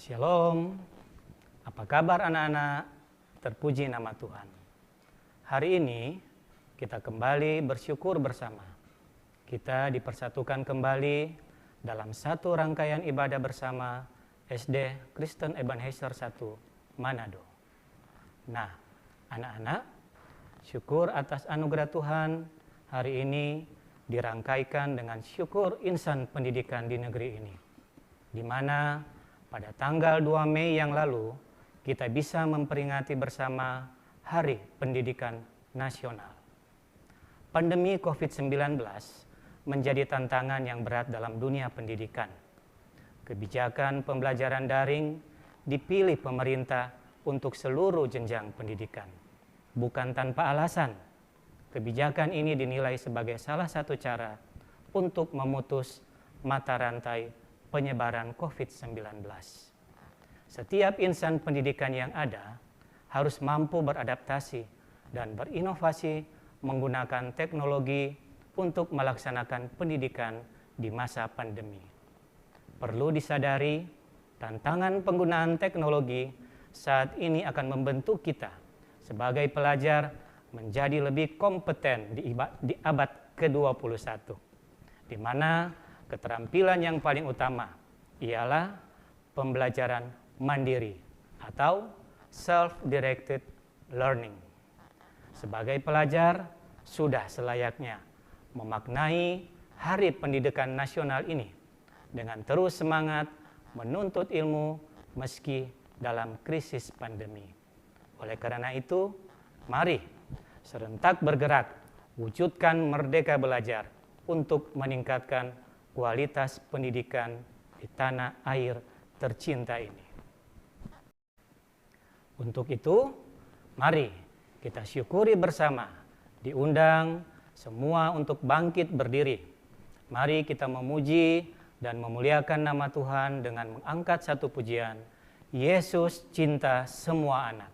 Shalom, apa kabar anak-anak? Terpuji nama Tuhan. Hari ini kita kembali bersyukur bersama. Kita dipersatukan kembali dalam satu rangkaian ibadah bersama SD Kristen Ebenezer 1 Manado. Nah, anak-anak, syukur atas anugerah Tuhan hari ini dirangkaikan dengan syukur insan pendidikan di negeri ini, di mana pada tanggal 2 Mei yang lalu kita bisa memperingati bersama Hari Pendidikan Nasional. Pandemi COVID-19 menjadi tantangan yang berat dalam dunia pendidikan. Kebijakan pembelajaran daring dipilih pemerintah untuk seluruh jenjang pendidikan. Bukan tanpa alasan, kebijakan ini dinilai sebagai salah satu cara untuk memutus mata rantai penyebaran COVID-19. Setiap insan pendidikan yang ada harus mampu beradaptasi dan berinovasi menggunakan teknologi untuk melaksanakan pendidikan di masa pandemi. Perlu disadari, tantangan penggunaan teknologi saat ini akan membentuk kita sebagai pelajar menjadi lebih kompeten di abad ke-21, di mana keterampilan yang paling utama ialah pembelajaran mandiri atau self-directed learning. Sebagai pelajar, sudah selayaknya memaknai Hari Pendidikan Nasional ini dengan terus semangat menuntut ilmu meski dalam krisis pandemi. Oleh karena itu, mari serentak bergerak, wujudkan merdeka belajar untuk meningkatkan kualitas pendidikan di tanah air tercinta ini. Untuk itu, mari kita syukuri bersama, diundang semua untuk bangkit berdiri. Mari kita memuji dan memuliakan nama Tuhan dengan mengangkat satu pujian, Yesus cinta semua anak.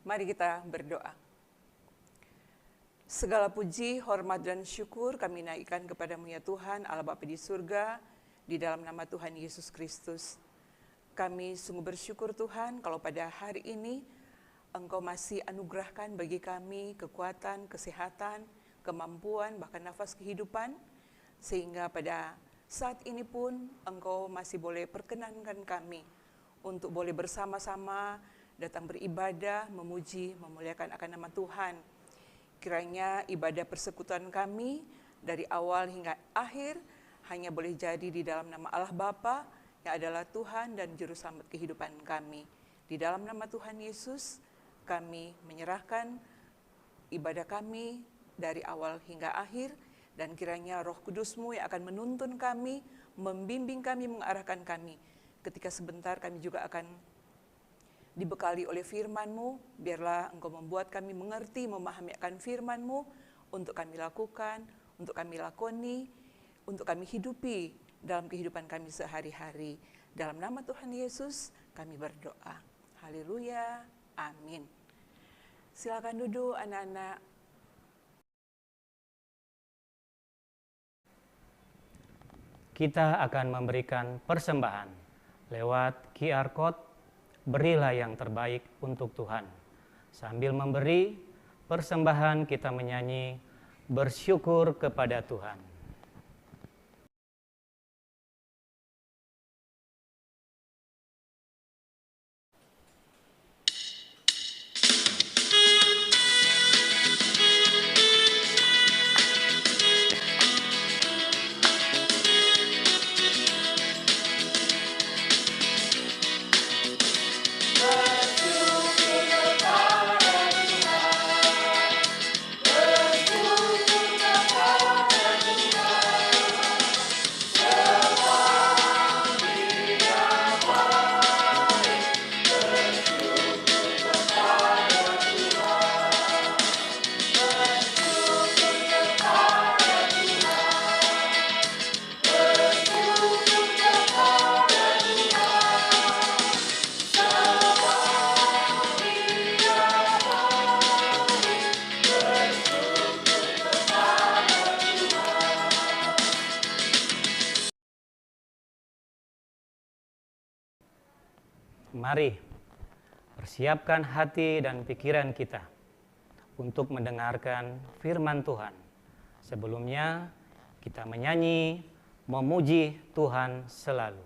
Mari kita berdoa. Segala puji, hormat, dan syukur kami naikkan kepadamu ya Tuhan, Allah Bapa di surga, di dalam nama Tuhan Yesus Kristus. Kami sungguh bersyukur Tuhan kalau pada hari ini Engkau masih anugerahkan bagi kami kekuatan, kesehatan, kemampuan, bahkan nafas kehidupan, sehingga pada saat ini pun Engkau masih boleh perkenankan kami untuk boleh bersama-sama datang beribadah, memuji, memuliakan akan nama Tuhan. Kiranya ibadah persekutuan kami dari awal hingga akhir hanya boleh jadi di dalam nama Allah Bapa yang adalah Tuhan dan Juru Selamat kehidupan kami. Di dalam nama Tuhan Yesus, kami menyerahkan ibadah kami dari awal hingga akhir, dan kiranya Roh Kudus-Mu yang akan menuntun kami, membimbing kami, mengarahkan kami. Ketika sebentar kami juga akan dibekali oleh firman-Mu, biarlah Engkau membuat kami mengerti, memahami akan firman-Mu, untuk kami lakukan, untuk kami lakoni, untuk kami hidupi dalam kehidupan kami sehari-hari. Dalam nama Tuhan Yesus kami berdoa. Haleluya, amin. Silakan duduk anak-anak. Kita akan memberikan persembahan lewat QR Code. Berilah yang terbaik untuk Tuhan. Sambil memberi persembahan, kita menyanyi bersyukur kepada Tuhan. Mari persiapkan hati dan pikiran kita untuk mendengarkan firman Tuhan. Sebelumnya kita menyanyi memuji Tuhan selalu.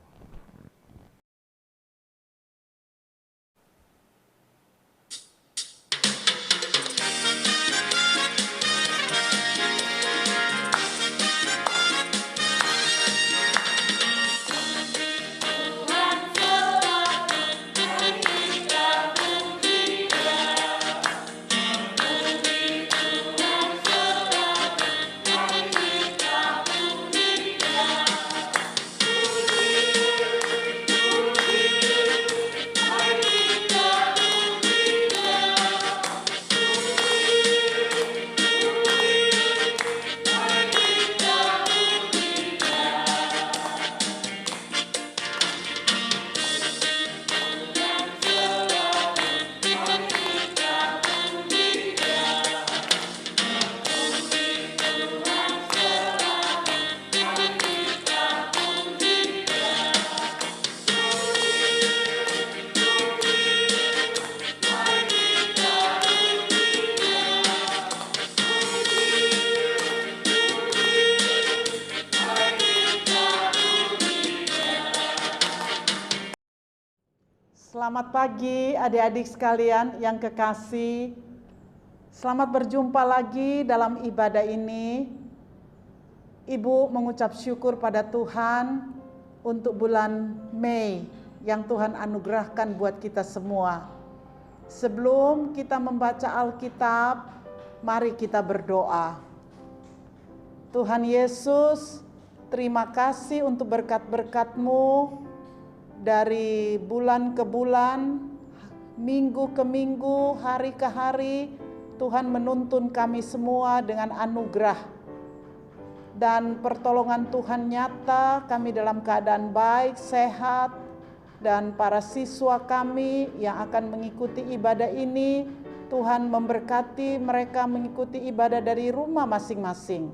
Selamat pagi adik-adik sekalian yang kekasih. Selamat berjumpa lagi dalam ibadah ini. Ibu mengucap syukur pada Tuhan untuk bulan Mei yang Tuhan anugerahkan buat kita semua. Sebelum kita membaca Alkitab, mari kita berdoa. Tuhan Yesus, terima kasih untuk berkat-berkat-Mu. Dari bulan ke bulan, minggu ke minggu, hari ke hari, Tuhan menuntun kami semua dengan anugerah. Dan pertolongan Tuhan nyata, kami dalam keadaan baik, sehat, dan para siswa kami yang akan mengikuti ibadah ini, Tuhan memberkati mereka mengikuti ibadah dari rumah masing-masing.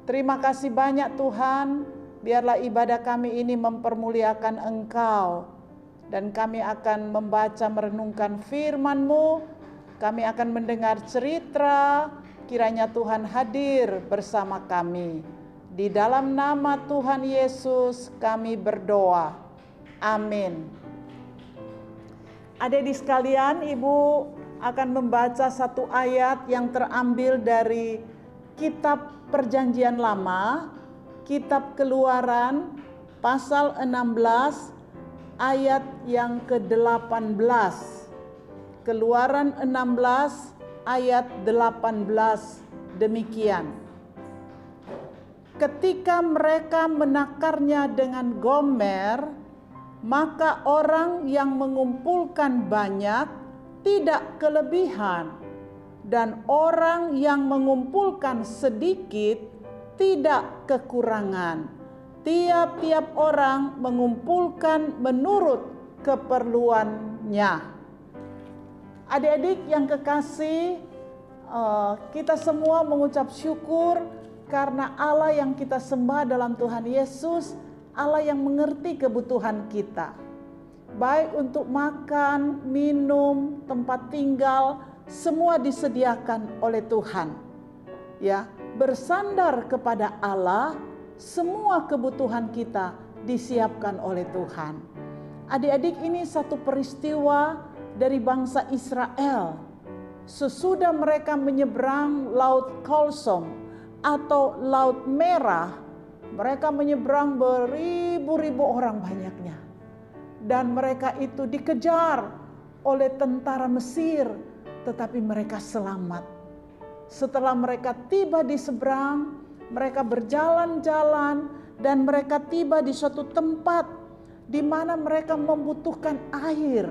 Terima kasih banyak Tuhan. Biarlah ibadah kami ini mempermuliakan Engkau. Dan kami akan membaca merenungkan firman-Mu. Kami akan mendengar cerita. Kiranya Tuhan hadir bersama kami. Di dalam nama Tuhan Yesus kami berdoa. Amin. Adik-adik sekalian, Ibu akan membaca satu ayat yang terambil dari Kitab Perjanjian Lama, Kitab Keluaran pasal 16 ayat yang ke-18. Keluaran 16 ayat 18 demikian. Ketika mereka menakarnya dengan Gomer, maka orang yang mengumpulkan banyak tidak kelebihan, dan orang yang mengumpulkan sedikit tidak kekurangan. Tiap-tiap orang mengumpulkan menurut keperluannya. Adik-adik yang kekasih, kita semua mengucap syukur karena Allah yang kita sembah dalam Tuhan Yesus, Allah yang mengerti kebutuhan kita. Baik untuk makan, minum, tempat tinggal, semua disediakan oleh Tuhan. Ya, bersandar kepada Allah, semua kebutuhan kita disiapkan oleh Tuhan. Adik-adik, ini satu peristiwa dari bangsa Israel. Sesudah mereka menyeberang Laut Kolsom atau Laut Merah, mereka menyeberang beribu-ribu orang banyaknya. Dan mereka itu dikejar oleh tentara Mesir, tetapi mereka selamat. Setelah mereka tiba di seberang, mereka berjalan-jalan dan mereka tiba di suatu tempat di mana mereka membutuhkan air.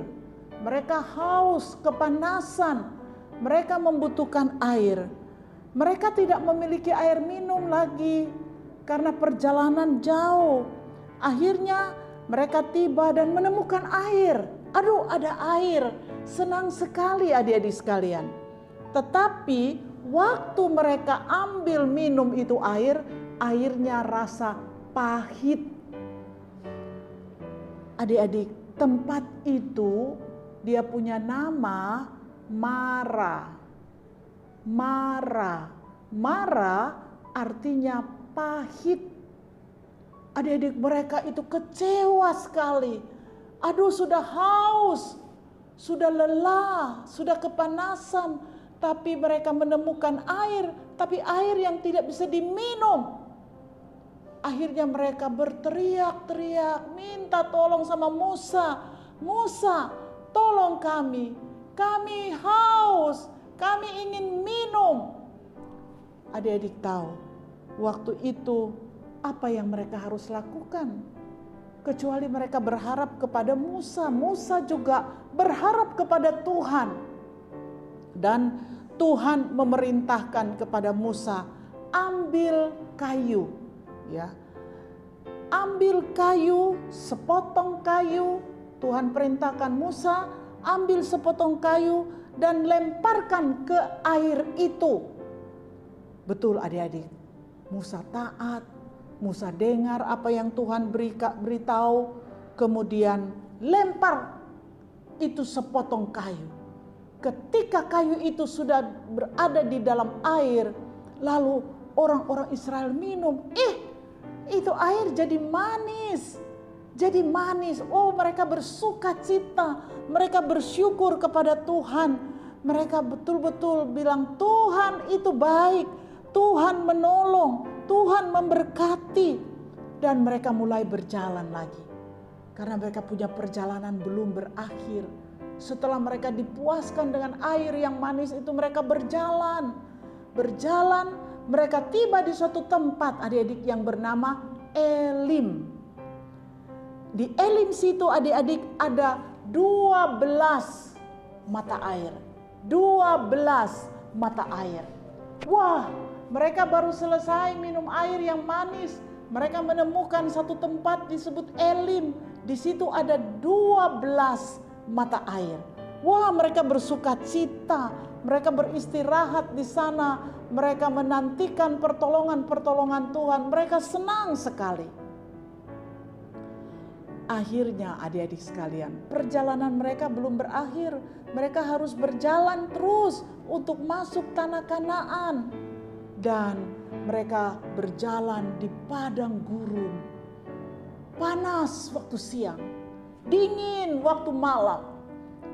Mereka haus, kepanasan, mereka membutuhkan air. Mereka tidak memiliki air minum lagi karena perjalanan jauh. Akhirnya mereka tiba dan menemukan air. Aduh, ada air. Senang sekali adik-adik sekalian. Tetapi waktu mereka ambil minum itu air, airnya rasa pahit. Adik-adik, tempat itu dia punya nama Mara. Mara. Mara artinya pahit. Adik-adik, mereka itu kecewa sekali. Aduh, sudah haus, sudah lelah, sudah kepanasan, tapi mereka menemukan air, tapi air yang tidak bisa diminum. Akhirnya mereka berteriak-teriak, minta tolong sama Musa. Musa, tolong kami haus, kami ingin minum. Adik-adik tahu, waktu itu apa yang mereka harus lakukan? Kecuali mereka berharap kepada Musa. Musa juga berharap kepada Tuhan. Dan Tuhan memerintahkan kepada Musa, ambil kayu. Ya, ambil kayu, sepotong kayu. Tuhan perintahkan Musa, ambil sepotong kayu dan lemparkan ke air itu. Betul adik-adik, Musa taat, Musa dengar apa yang Tuhan beritahu, kemudian lempar itu sepotong kayu. Ketika kayu itu sudah berada di dalam air, lalu orang-orang Israel minum, itu air jadi manis. Jadi manis. Oh, mereka bersuka cita, mereka bersyukur kepada Tuhan. Mereka betul-betul bilang, Tuhan itu baik, Tuhan menolong, Tuhan memberkati. Dan mereka mulai berjalan lagi. Karena mereka punya perjalanan belum berakhir. Setelah mereka dipuaskan dengan air yang manis itu, mereka berjalan. Berjalan, mereka tiba di suatu tempat adik-adik yang bernama Elim. Di Elim situ adik-adik ada 12 mata air. 12 mata air. Wah, mereka baru selesai minum air yang manis. Mereka menemukan satu tempat disebut Elim. Di situ ada 12 mata air. Wah, mereka bersuka cita. Mereka beristirahat di sana. Mereka menantikan pertolongan-pertolongan Tuhan. Mereka senang sekali. Akhirnya adik-adik sekalian, perjalanan mereka belum berakhir. Mereka harus berjalan terus untuk masuk tanah Kanaan. Dan mereka berjalan di padang gurun. Panas waktu siang, dingin waktu malam.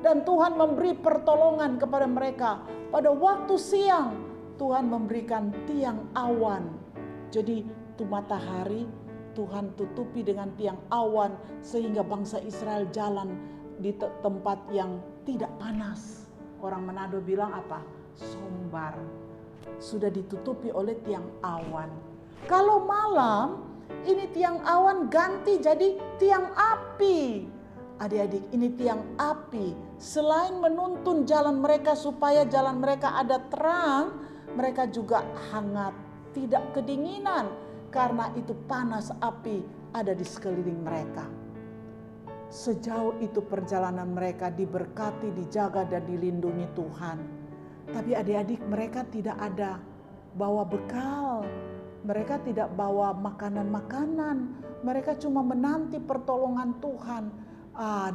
Dan Tuhan memberi pertolongan kepada mereka. Pada waktu siang, Tuhan memberikan tiang awan. Jadi itu matahari, Tuhan tutupi dengan tiang awan sehingga bangsa Israel jalan di tempat yang tidak panas. Orang Manado bilang apa? Sombar. Sudah ditutupi oleh tiang awan. Kalau malam, ini tiang awan ganti jadi tiang api. Adik-adik, ini tiang api. Selain menuntun jalan mereka supaya jalan mereka ada terang, mereka juga hangat, tidak kedinginan. Karena itu panas api ada di sekeliling mereka. Sejauh itu perjalanan mereka diberkati, dijaga dan dilindungi Tuhan. Tapi adik-adik, mereka tidak ada bawa bekal. Mereka tidak bawa makanan-makanan. Mereka cuma menanti pertolongan Tuhan.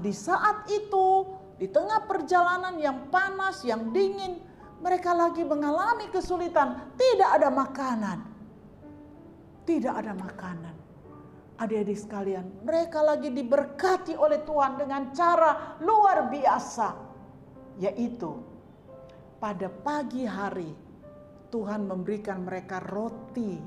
Di saat itu, di tengah perjalanan yang panas, yang dingin, mereka lagi mengalami kesulitan. Tidak ada makanan. Tidak ada makanan. Adik-adik sekalian, mereka lagi diberkati oleh Tuhan dengan cara luar biasa. Yaitu pada pagi hari Tuhan memberikan mereka roti.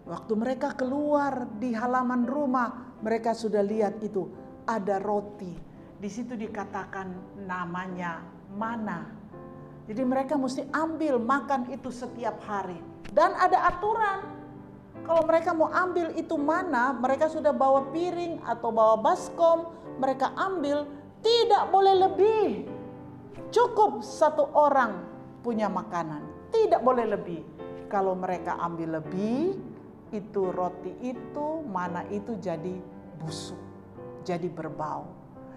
Waktu mereka keluar di halaman rumah, mereka sudah lihat itu ada roti. Di situ dikatakan namanya mana. Jadi mereka mesti ambil makan itu setiap hari. Dan ada aturan. Kalau mereka mau ambil itu mana, mereka sudah bawa piring atau bawa baskom, mereka ambil, tidak boleh lebih. Cukup satu orang punya makanan, tidak boleh lebih. Kalau mereka ambil lebih, itu roti itu, mana itu jadi busuk, jadi berbau.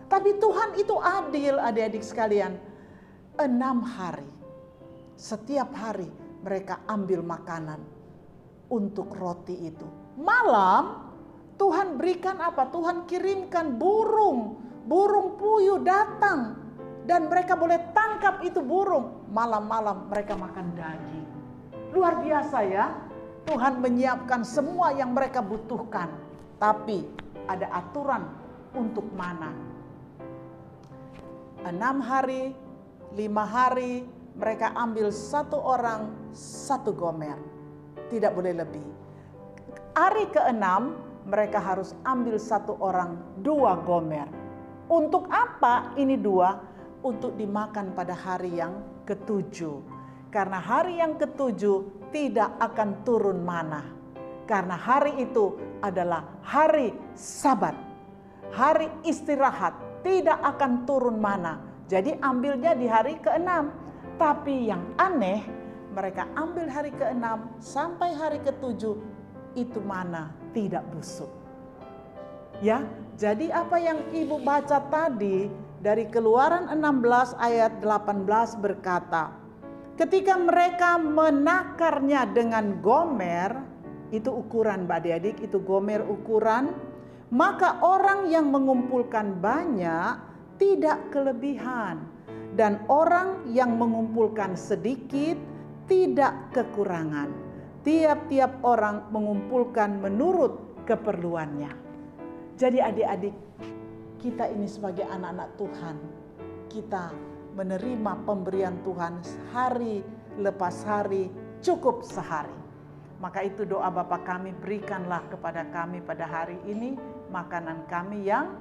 Tapi Tuhan itu adil adik-adik sekalian. 6 hari, setiap hari mereka ambil makanan untuk roti itu. Malam Tuhan berikan apa? Tuhan kirimkan burung burung puyuh datang dan mereka boleh tangkap itu burung. Malam-malam mereka makan daging. Luar biasa ya. Tuhan menyiapkan semua yang mereka butuhkan. Tapi ada aturan untuk mana. 6 hari, 5 hari, mereka ambil 1 orang 1 gomer. Tidak boleh lebih. Hari ke-6 mereka harus ambil 1 orang 2 gomer. Untuk apa ini 2? Untuk dimakan pada hari yang ke-7. Karena hari yang ke-7 tidak akan turun mana. Karena hari itu adalah hari Sabat. Hari istirahat, tidak akan turun mana. Jadi ambilnya di hari ke-6. Tapi yang aneh, mereka ambil hari ke-6 sampai hari ke-7, itu mana tidak busuk. Ya, jadi apa yang Ibu baca tadi dari Keluaran 16 ayat 18 berkata, ketika mereka menakarnya dengan gomer, itu ukuran Mbak adik-adik, itu gomer ukuran, maka orang yang mengumpulkan banyak tidak kelebihan. Dan orang yang mengumpulkan sedikit tidak kekurangan. Tiap-tiap orang mengumpulkan menurut keperluannya. Jadi adik-adik, kita ini sebagai anak-anak Tuhan, kita menerima pemberian Tuhan hari lepas hari, cukup sehari. Maka itu doa Bapa kami, berikanlah kepada kami pada hari ini makanan kami yang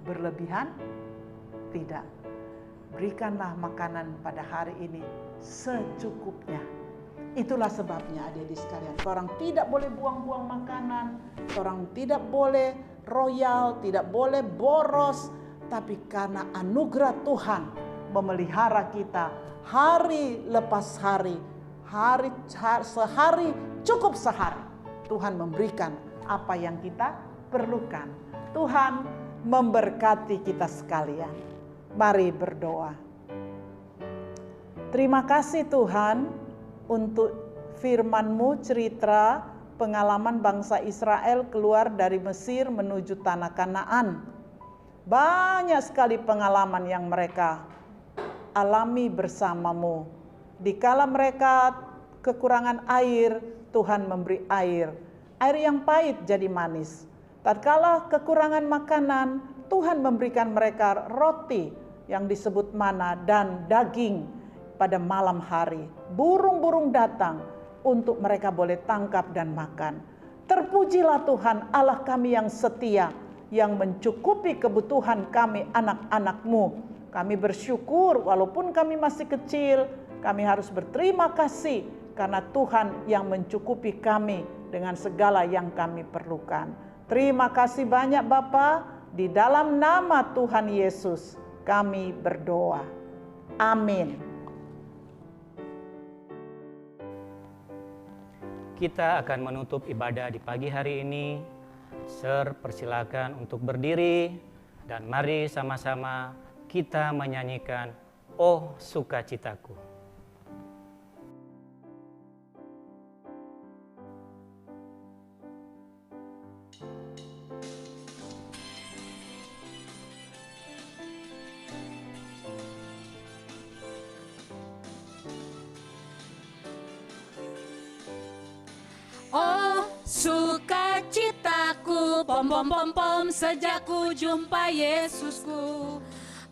berlebihan, tidak. Berikanlah makanan pada hari ini secukupnya. Itulah sebabnya adik-adik sekalian, orang tidak boleh buang-buang makanan, orang tidak boleh royal, tidak boleh boros, tapi karena anugerah Tuhan memelihara kita hari lepas hari, sehari cukup sehari. Tuhan memberikan apa yang kita perlukan. Tuhan memberkati kita sekalian. Mari berdoa. Terima kasih Tuhan untuk firman-Mu, cerita pengalaman bangsa Israel keluar dari Mesir menuju tanah Kanaan. Banyak sekali pengalaman yang mereka alami bersama-Mu. Dikala mereka kekurangan air, Tuhan memberi air. Air yang pahit jadi manis. Tatkala kekurangan makanan, Tuhan memberikan mereka roti yang disebut mana dan daging pada malam hari. Burung-burung datang untuk mereka boleh tangkap dan makan. Terpujilah Tuhan Allah kami yang setia, yang mencukupi kebutuhan kami anak-anak-Mu. Kami bersyukur walaupun kami masih kecil, kami harus berterima kasih karena Tuhan yang mencukupi kami dengan segala yang kami perlukan. Terima kasih banyak Bapa. Di dalam nama Tuhan Yesus kami berdoa. Amin. Kita akan menutup ibadah di pagi hari ini. Persilakan untuk berdiri dan mari sama-sama kita menyanyikan Oh Sukacitaku. Oh sukacitaku, pom pom pom pom, sejak ku jumpa Yesusku.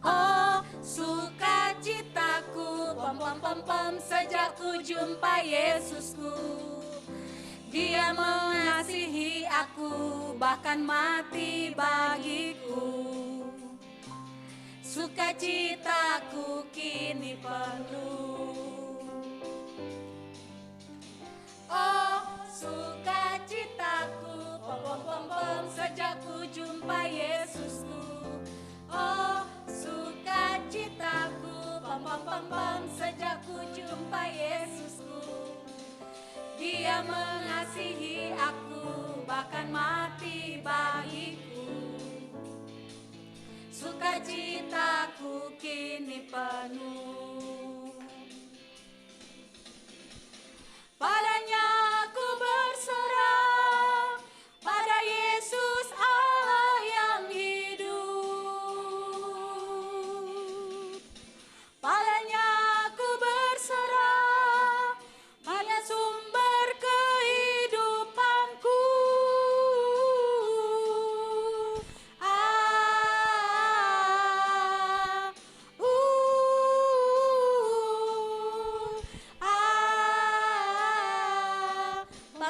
Oh sukacitaku, pom pom pom pom, sejak ku jumpa Yesusku. Dia mengasihi aku, bahkan mati bagiku. Sukacitaku kini penuh. Oh sukacitaku, pom pom pom pom, sejak ku jumpa Yesusku. Oh sukacitaku, pom pom pom pom, sejak ku jumpa Yesusku. Dia mengasihi aku, bahkan mati bagiku. Sukacitaku kini penuh. Padanya aku berserah, pada Yesus Allah yang hidup.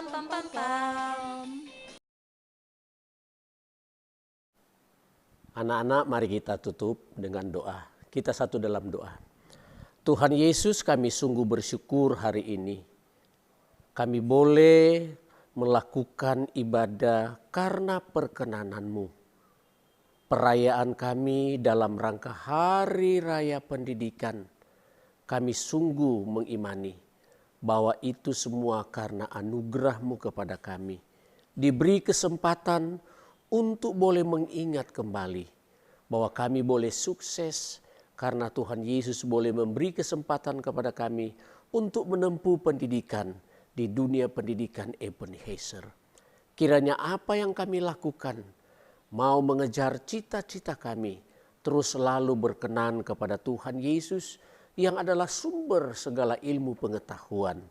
pam pam pam. Anak-anak, mari kita tutup dengan doa. Kita satu dalam doa. Tuhan Yesus, kami sungguh bersyukur hari ini. Kami boleh melakukan ibadah karena perkenanan-Mu. Perayaan kami dalam rangka Hari Raya Pendidikan, kami sungguh mengimani bahwa itu semua karena anugerah-Mu kepada kami. Diberi kesempatan untuk boleh mengingat kembali bahwa kami boleh sukses karena Tuhan Yesus boleh memberi kesempatan kepada kami untuk menempuh pendidikan di dunia pendidikan Ebenezer. Kiranya apa yang kami lakukan, mau mengejar cita-cita kami, terus selalu berkenan kepada Tuhan Yesus yang adalah sumber segala ilmu pengetahuan.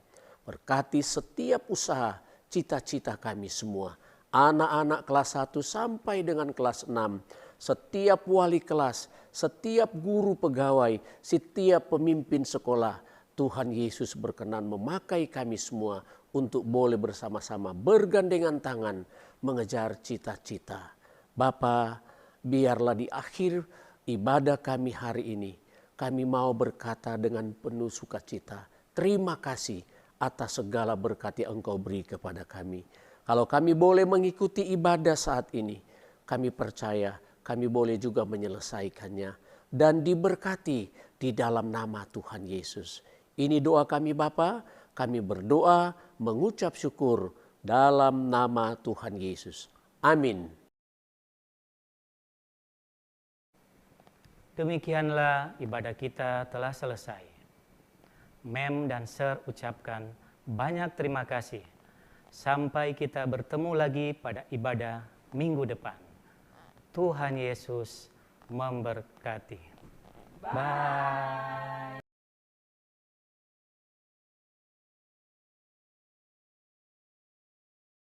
Berkati setiap usaha, cita-cita kami semua. Anak-anak kelas 1 sampai dengan kelas 6, setiap wali kelas, setiap guru pegawai, setiap pemimpin sekolah, Tuhan Yesus berkenan memakai kami semua untuk boleh bersama-sama bergandengan tangan mengejar cita-cita. Bapa, biarlah di akhir ibadah kami hari ini, kami mau berkata dengan penuh sukacita, terima kasih atas segala berkat yang Engkau beri kepada kami. Kalau kami boleh mengikuti ibadah saat ini, kami percaya kami boleh juga menyelesaikannya dan diberkati di dalam nama Tuhan Yesus. Ini doa kami Bapa, kami berdoa mengucap syukur dalam nama Tuhan Yesus. Amin. Demikianlah ibadah kita telah selesai. Mem dan Sir ucapkan banyak terima kasih. Sampai kita bertemu lagi pada ibadah minggu depan. Tuhan Yesus memberkati. Bye.